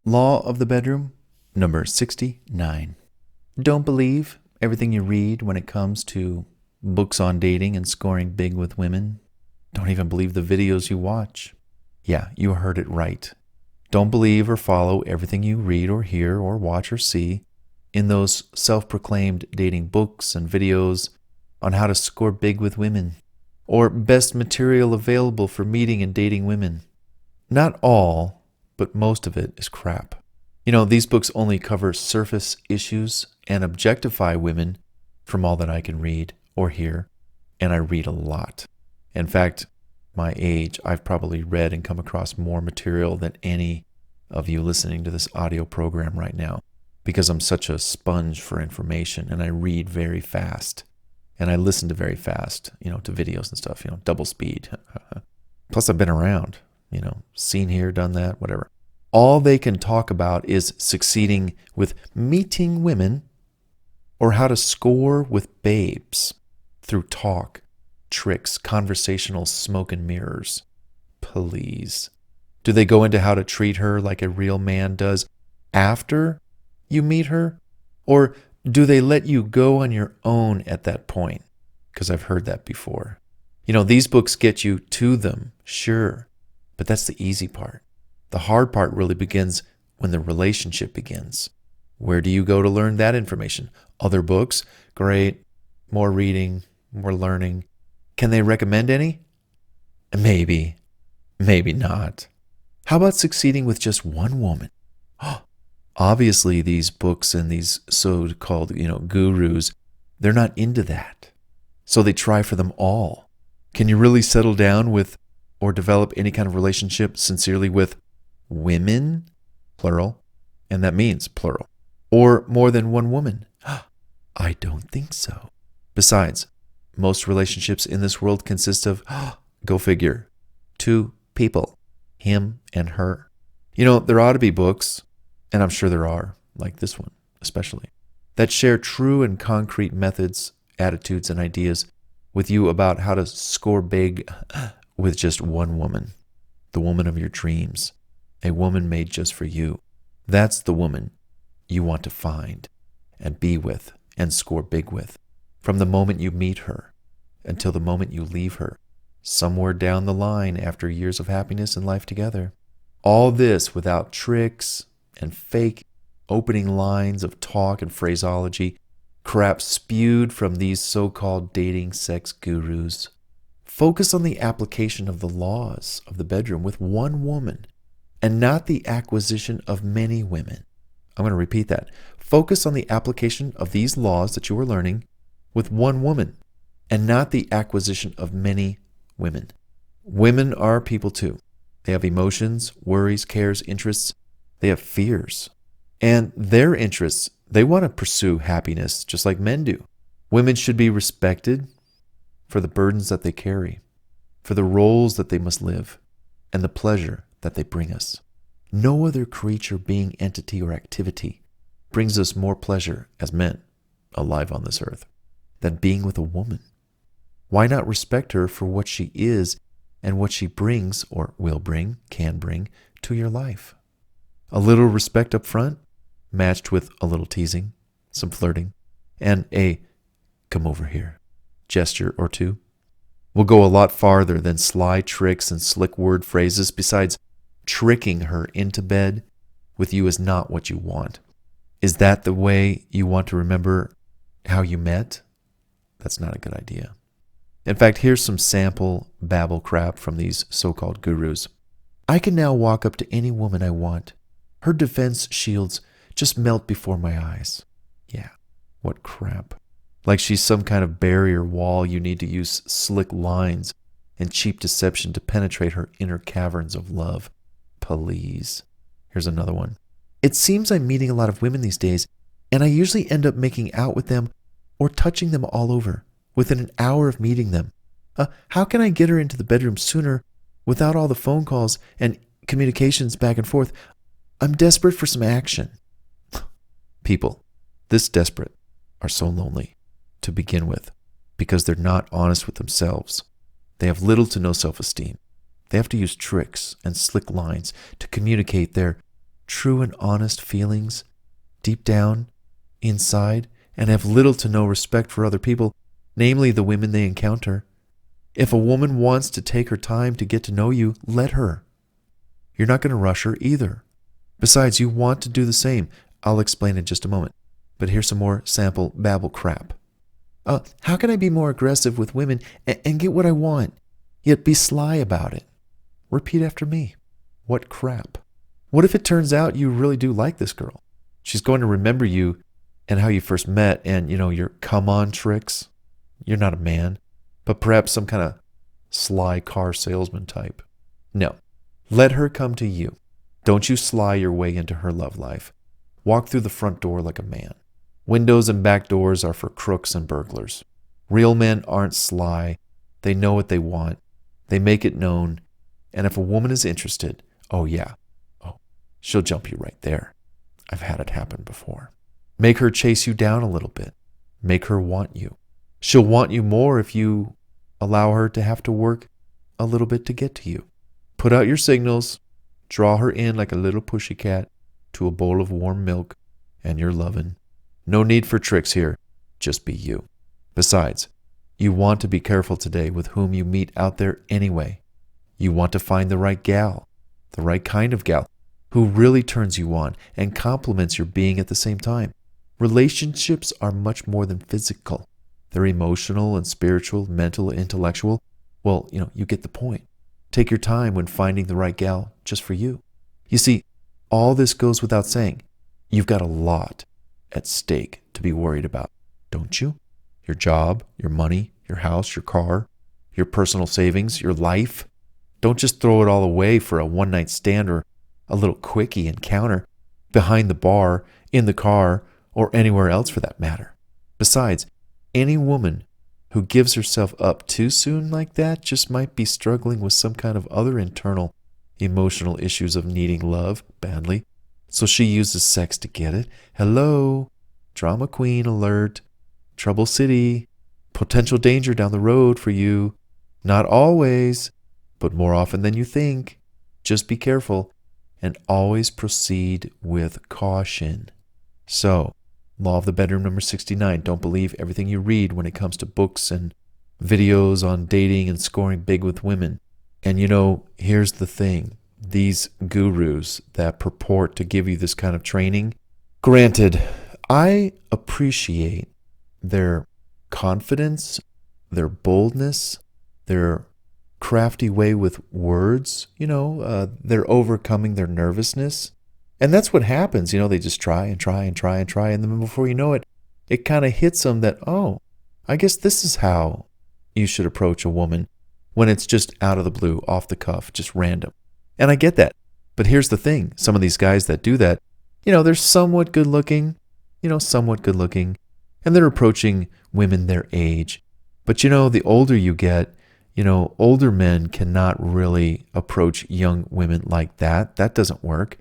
Law of the Bedroom, number 69. Don't believe everything you read when it comes to books on dating and scoring big with women. Don't even believe the videos you watch. Yeah, you heard it right. Don't believe or follow everything you read or hear or watch or see in those self-proclaimed dating books and videos on how to score big with women or best material available for meeting and dating women. Not all, but most of it is crap. These books only cover surface issues and objectify women from all that I can read or hear, and I read a lot. In fact, my age, I've probably read and come across more material than any of you listening to this audio program right now, because I'm such a sponge for information, and I read very fast, and I listen to very fast, to videos and stuff, double speed. Plus, I've been around, seen here, done that, whatever. All they can talk about is succeeding with meeting women or how to score with babes through talk, tricks, conversational smoke and mirrors. Please. Do they go into how to treat her like a real man does after you meet her? Or do they let you go on your own at that point? Because I've heard that before. These books get you to them, sure, but that's the easy part. The hard part really begins when the relationship begins. Where do you go to learn that information? Other books? Great. More reading, more learning. Can they recommend any? Maybe. Maybe not. How about succeeding with just one woman? Obviously, these books and these so-called, gurus, they're not into that. So they try for them all. Can you really settle down with or develop any kind of relationship sincerely with women, plural, and that means plural, or more than one woman? I don't think so. Besides, most relationships in this world consist of, go figure, two people, him and her. There ought to be books, and I'm sure there are, like this one especially, that share true and concrete methods, attitudes, and ideas with you about how to score big with just one woman, the woman of your dreams, a woman made just for you. That's the woman you want to find and be with and score big with from the moment you meet her until the moment you leave her, somewhere down the line after years of happiness and life together. All this without tricks and fake opening lines of talk and phraseology, crap spewed from these so-called dating sex gurus. Focus on the application of the laws of the bedroom with one woman and not the acquisition of many women. I'm going to repeat that. Focus on the application of these laws that you are learning with one woman and not the acquisition of many women. Women are people too. They have emotions, worries, cares, interests. They have fears. And their interests, they want to pursue happiness just like men do. Women should be respected for the burdens that they carry, for the roles that they must live, and the pleasure that they bring us. No other creature, being, entity, or activity brings us more pleasure as men alive on this earth than being with a woman. Why not respect her for what she is and what she brings or will bring, can bring to your life? A little respect up front, matched with a little teasing, some flirting, and a come over here gesture or two will go a lot farther than sly tricks and slick word phrases. Besides, tricking her into bed with you is not what you want. Is that the way you want to remember how you met? That's not a good idea. In fact, here's some sample babble crap from these so-called gurus. I can now walk up to any woman I want. Her defense shields just melt before my eyes. Yeah, what crap. Like she's some kind of barrier wall you need to use slick lines and cheap deception to penetrate her inner caverns of love. Please. Here's another one. It seems I'm meeting a lot of women these days, and I usually end up making out with them or touching them all over within an hour of meeting them. How can I get her into the bedroom sooner without all the phone calls and communications back and forth? I'm desperate for some action. People, this desperate, are so lonely to begin with because they're not honest with themselves. They have little to no self-esteem. They have to use tricks and slick lines to communicate their true and honest feelings deep down inside and have little to no respect for other people, namely the women they encounter. If a woman wants to take her time to get to know you, let her. You're not going to rush her either. Besides, you want to do the same. I'll explain in just a moment. But here's some more sample Babble crap. How can I be more aggressive with women and get what I want, yet be sly about it? Repeat after me. What crap? What if it turns out you really do like this girl? She's going to remember you and how you first met and, your come-on tricks. You're not a man, but perhaps some kind of sly car salesman type. No. Let her come to you. Don't you sly your way into her love life. Walk through the front door like a man. Windows and back doors are for crooks and burglars. Real men aren't sly. They know what they want. They make it known. And if a woman is interested, she'll jump you right there. I've had it happen before. Make her chase you down a little bit. Make her want you. She'll want you more if you allow her to have to work a little bit to get to you. Put out your signals. Draw her in like a little pussycat to a bowl of warm milk, and you're lovin'. No need for tricks here. Just be you. Besides, you want to be careful today with whom you meet out there anyway. You want to find the right gal, the right kind of gal, who really turns you on and complements your being at the same time. Relationships are much more than physical. They're emotional and spiritual, mental, intellectual. Well, you get the point. Take your time when finding the right gal just for you. You see, all this goes without saying. You've got a lot at stake to be worried about, don't you? Your job, your money, your house, your car, your personal savings, your life. Don't just throw it all away for a one-night stand or a little quickie encounter behind the bar, in the car, or anywhere else for that matter. Besides, any woman who gives herself up too soon like that just might be struggling with some kind of other internal emotional issues of needing love badly. So she uses sex to get it. Hello, drama queen alert, trouble city, potential danger down the road for you. Not always, but more often than you think. Just be careful and always proceed with caution. So, law of the bedroom number 69. Don't believe everything you read when it comes to books and videos on dating and scoring big with women. And here's the thing. These gurus that purport to give you this kind of training, granted, I appreciate their confidence, their boldness, their crafty way with words, they're overcoming their nervousness. And that's what happens. They just try and try and try and try. And then before you know it, it kind of hits them that, I guess this is how you should approach a woman when it's just out of the blue, off the cuff, just random. And I get that. But here's the thing. Some of these guys that do that, they're somewhat good looking, and they're approaching women their age. But the older you get, older men cannot really approach young women like that. That doesn't work.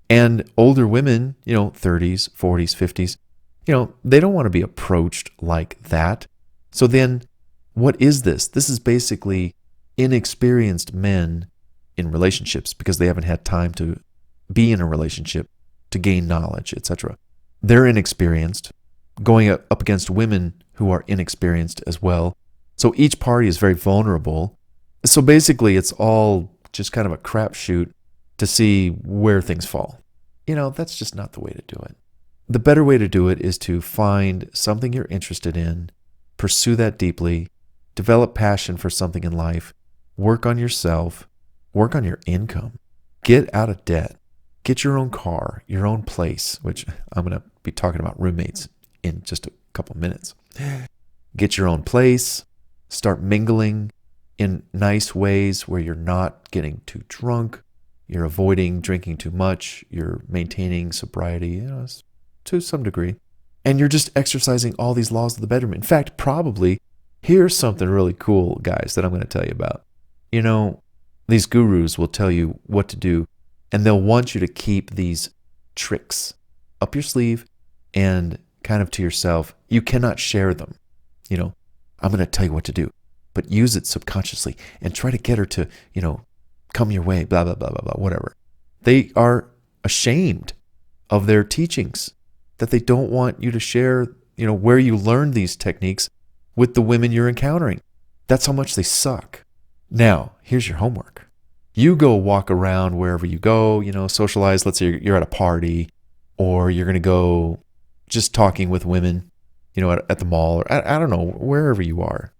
And older women, 30s, 40s, 50s, they don't want to be approached like that. So then what is this? This is basically inexperienced men in relationships because they haven't had time to be in a relationship, to gain knowledge, etc. They're inexperienced, going up against women who are inexperienced as well. So each party is very vulnerable. So basically it's all just kind of a crapshoot to see where things fall. That's just not the way to do it. The better way to do it is to find something you're interested in, pursue that deeply, develop passion for something in life, work on yourself, work on your income, get out of debt, get your own car, your own place, which I'm going to be talking about roommates in just a couple minutes. Get your own place, start mingling in nice ways where you're not getting too drunk, you're avoiding drinking too much, you're maintaining sobriety, to some degree, and you're just exercising all these laws of the bedroom. In fact, probably, here's something really cool, guys, that I'm going to tell you about. These gurus will tell you what to do, and they'll want you to keep these tricks up your sleeve and kind of to yourself. You cannot share them. I'm going to tell you what to do, but use it subconsciously and try to get her to, come your way, blah, blah, blah, blah, blah, whatever. They are ashamed of their teachings, that they don't want you to share, where you learned these techniques with the women you're encountering. That's how much they suck. Now, here's your homework. You go walk around wherever you go, socialize. Let's say you're at a party, or you're going to go just talking with women, at the mall, or I don't know, wherever you are.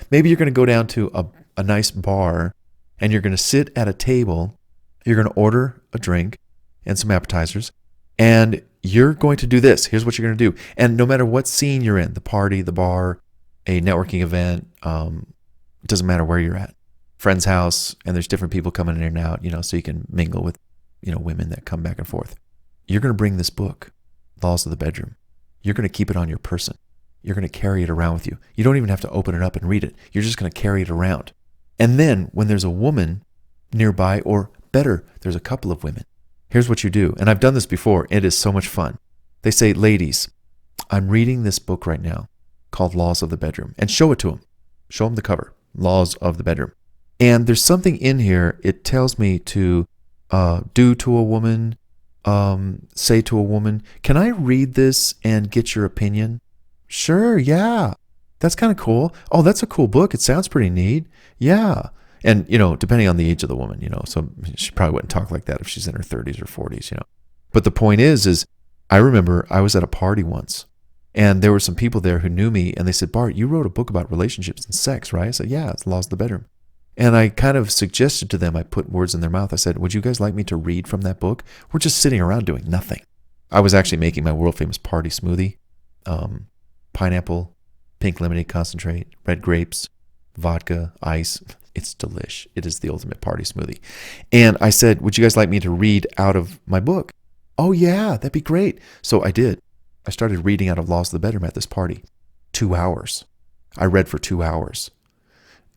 Maybe you're going to go down to a nice bar, and you're going to sit at a table. You're going to order a drink and some appetizers, and you're going to do this. Here's what you're going to do. And no matter what scene you're in, the party, the bar, a networking event, it doesn't matter where you're at. Friend's house, and there's different people coming in and out, so you can mingle with, women that come back and forth. You're going to bring this book, Laws of the Bedroom. You're going to keep it on your person. You're going to carry it around with you. You don't even have to open it up and read it. You're just going to carry it around. And then when there's a woman nearby, or better, there's a couple of women, here's what you do. And I've done this before. It is so much fun. They say, ladies, I'm reading this book right now called Laws of the Bedroom. And show it to them. Show them the cover, Laws of the Bedroom. And there's something in here. It tells me to do to a woman, say to a woman, can I read this and get your opinion? Sure, yeah. That's kind of cool. Oh, that's a cool book. It sounds pretty neat. Yeah. And, depending on the age of the woman, so she probably wouldn't talk like that if she's in her 30s or 40s, But the point is I remember I was at a party once, and there were some people there who knew me, and they said, Bart, you wrote a book about relationships and sex, right? I said, yeah, it's Laws of the Bedroom. And I kind of suggested to them, I put words in their mouth. I said, would you guys like me to read from that book? We're just sitting around doing nothing. I was actually making my world famous party smoothie, pineapple, pink lemonade concentrate, red grapes, vodka, ice. It's delish. It is the ultimate party smoothie. And I said, would you guys like me to read out of my book? Oh yeah, that'd be great. So I did. I started reading out of Laws of the Bedroom at this party. 2 hours. I read for 2 hours.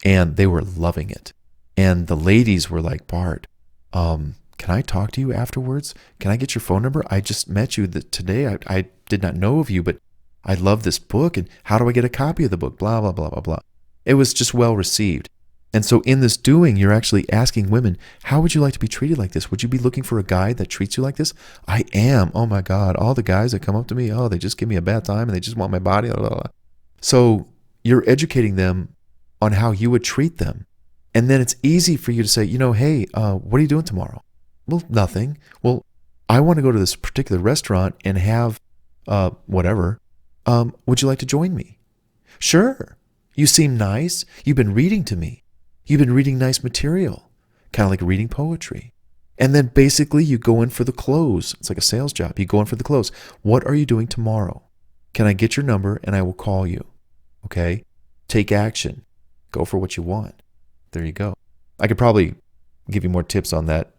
And they were loving it. And the ladies were like, Bart, can I talk to you afterwards? Can I get your phone number? I just met you today. I did not know of you, but I love this book. And how do I get a copy of the book? Blah, blah, blah, blah, blah. It was just well received. And so in this doing, you're actually asking women, how would you like to be treated like this? Would you be looking for a guy that treats you like this? I am. Oh my God. All the guys that come up to me, they just give me a bad time and they just want my body. Blah, blah, blah. So you're educating them on how you would treat them. And then it's easy for you to say, hey, what are you doing tomorrow? Well, nothing. Well, I want to go to this particular restaurant and have whatever. Would you like to join me? Sure. You seem nice. You've been reading to me. You've been reading nice material, kind of like reading poetry. And then basically you go in for the close. It's like a sales job. You go in for the close. What are you doing tomorrow? Can I get your number and I will call you? Okay? Take action. Go for what you want. There you go. I could probably give you more tips on that,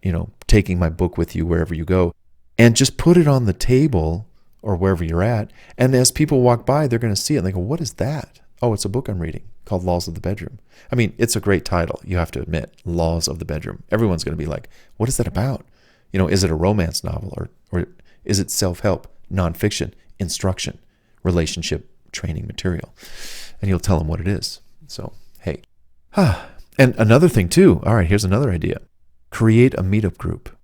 taking my book with you wherever you go, and just put it on the table or wherever you're at. And as people walk by, they're going to see it and they go, what is that? Oh, it's a book I'm reading called Laws of the Bedroom. I mean, it's a great title. You have to admit, Laws of the Bedroom. Everyone's going to be like, what is that about? Is it a romance novel or is it self-help, nonfiction, instruction, relationship training material? And you'll tell them what it is. So, hey. And another thing too. All right, here's another idea. Create a meetup group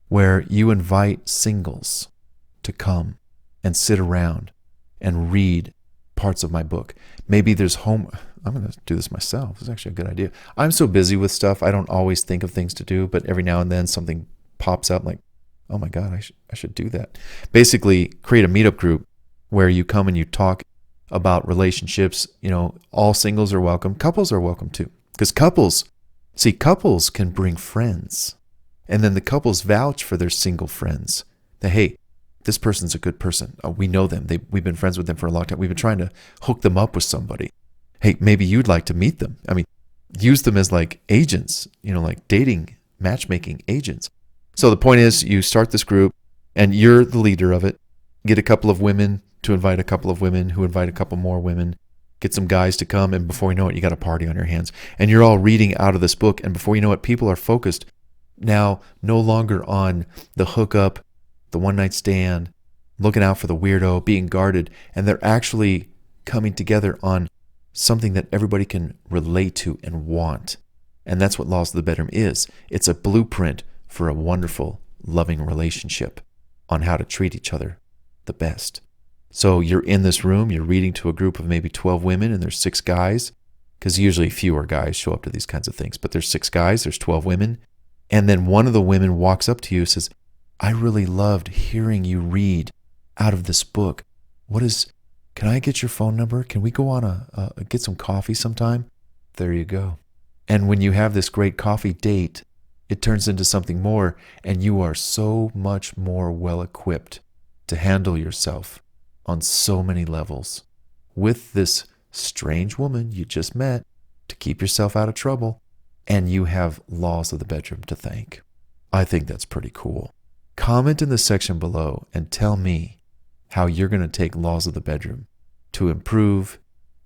where you invite singles to come and sit around and read parts of my book. Maybe there's I'm going to do this myself. This is actually a good idea. I'm so busy with stuff. I don't always think of things to do, but every now and then something pops up like, oh my God, I should do that. Basically, create a meetup group where you come and you talk about relationships. All singles are welcome. Couples are welcome too. Because couples can bring friends. And then the couples vouch for their single friends. That, hey, this person's a good person. We know them. We've been friends with them for a long time. We've been trying to hook them up with somebody. Hey, maybe you'd like to meet them. I mean, use them as like agents, like dating, matchmaking agents. So the point is, you start this group and you're the leader of it. Get a couple of women to invite a couple of women who invite a couple more women. Get some guys to come, and before you know it, you got a party on your hands. And you're all reading out of this book, and before you know it, people are focused now no longer on the hookup, the one-night stand, looking out for the weirdo, being guarded, and they're actually coming together on something that everybody can relate to and want. And that's what Laws of the Bedroom is. It's a blueprint for a wonderful loving relationship on how to treat each other the best. So you're in this room, you're reading to a group of maybe 12 women and there's 6 guys, because usually fewer guys show up to these kinds of things, but there's 6 guys, there's 12 women. And then one of the women walks up to you and says, I really loved hearing you read out of this book. Can I get your phone number? Can we go on get some coffee sometime? There you go. And when you have this great coffee date, it turns into something more, and you are so much more well-equipped to handle yourself on so many levels with this strange woman you just met to keep yourself out of trouble, and you have laws of the bedroom to thank. I think that's pretty cool. Comment in the section below and tell me how you're going to take laws of the bedroom to improve,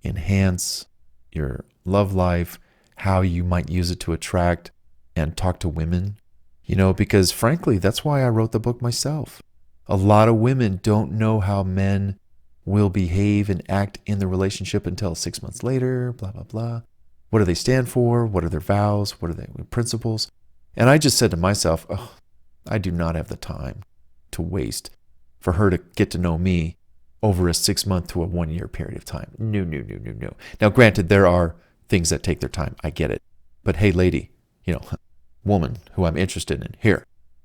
enhance your love life, how you might use it to attract and talk to women. Because frankly, that's why I wrote the book myself. A lot of women don't know how men will behave and act in the relationship until 6 months later, blah, blah, blah. What do they stand for? What are their vows? What are their principles? And I just said to myself, I do not have the time to waste for her to get to know me over a 6-month to a 1-year period of time. No. Now, granted, there are things that take their time. I get it. But hey, lady, woman who I'm interested in,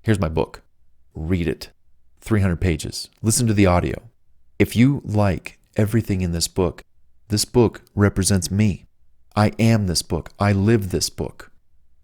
here's my book. Read it. 300 pages. Listen to the audio. If you like everything in this book represents me. I am this book. I live this book.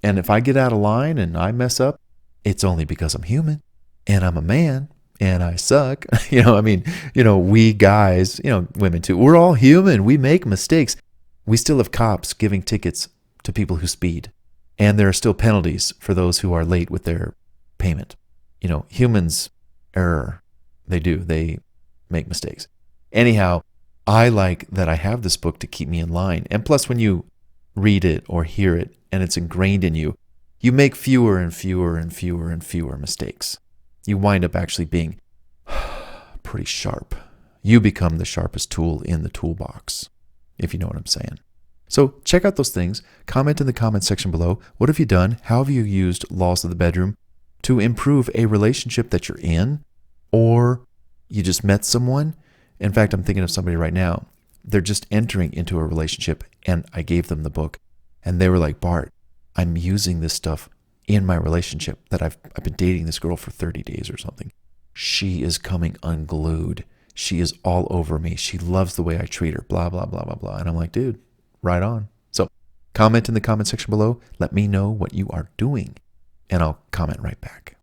And if I get out of line and I mess up, it's only because I'm human and I'm a man and I suck. We guys, women too, we're all human. We make mistakes. We still have cops giving tickets to people who speed. And there are still penalties for those who are late with their payment. Humans err. They do. They make mistakes. Anyhow, I like that I have this book to keep me in line. And plus, when you read it or hear it and it's ingrained in you, you make fewer and fewer and fewer and fewer mistakes. You wind up actually being pretty sharp. You become the sharpest tool in the toolbox, if you know what I'm saying. So check out those things. Comment in the comment section below. What have you done? How have you used laws of the bedroom to improve a relationship that you're in, or you just met someone? In fact, I'm thinking of somebody right now. They're just entering into a relationship, and I gave them the book, and they were like, Bart, I'm using this stuff in my relationship that I've been dating this girl for 30 days or something. She is coming unglued. She is all over me. She loves the way I treat her, blah, blah, blah, blah, blah. And I'm like, dude, right on. So comment in the comment section below. Let me know what you are doing, and I'll comment right back.